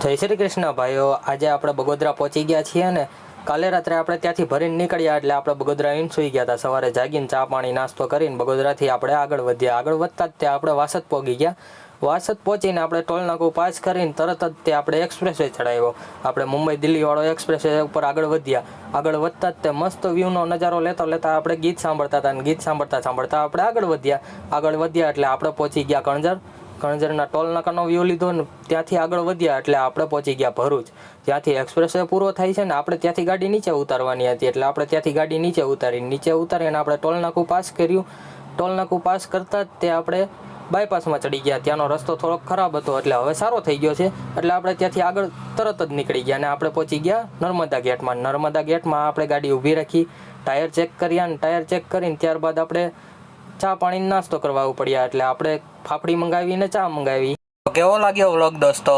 જય શ્રી કૃષ્ણ ભાઈઓ। આજે આપણે બગોદરા પહોંચી ગયા છીએ ને કાલે રાત્રે આપણે ત્યાંથી ભરીને નીકળ્યા એટલે આપણે બગોદરા ઈન સુઈ ગયા હતા। સવારે જાગીને ચા પાણી નાસ્તો કરીને બગોદરાથી આપણે આગળ વધ્યા। આગળ વધતા જ તે આપણે વાસદ પહોંચી ગયા। વાસદ પહોંચીને આપણે ટોલ નાકું પાસ કરીને તરત જ તે આપણે એક્સપ્રેસવે ચડાવ્યો। આપણે મુંબઈ દિલ્હીવાળો એક્સપ્રેસવે ઉપર આગળ વધ્યા। આગળ વધતા જ તે મસ્ત વ્યૂનો નજારો લેતા લેતા આપણે ગીત સાંભળતા હતા અને ગીત સાંભળતા સાંભળતા આપણે આગળ વધ્યા એટલે આપણે પહોંચી ગયા કણજર। કણજરના ટોલ નાકાનો વ્યૂ લીધો ને ત્યાંથી આગળ વધ્યા એટલે આપણે પહોંચી ગયા ભરૂચ। જ્યાંથી એક્સપ્રેસવે પૂરો થાય છે ને આપણે ત્યાંથી ગાડી નીચે ઉતારવાની હતી એટલે આપણે ત્યાંથી ગાડી નીચે ઉતારીને આપણે ટોલ નાકું પાસ કર્યું। ટોલ નાકું પાસ કરતાં જ તે આપણે બાયપાસમાં ચડી ગયા। ત્યાંનો રસ્તો થોડોક ખરાબ હતો એટલે હવે સારો થઈ ગયો છે એટલે આપણે ત્યાંથી આગળ તરત જ નીકળી ગયા અને આપણે પહોંચી ગયા નર્મદા ગેટમાં। નર્મદા ગેટમાં આપણે ગાડી ઊભી રાખી, ટાયર ચેક કર્યા અને ટાયર ચેક કરીને ત્યારબાદ આપણે ચા પાણી નાસ્તો કરવા પડ્યા એટલે આપણે ફાફડી મંગાવીને ચા મંગાવી। કેવો લાગ્યો વ્લોગ દોસ્તો?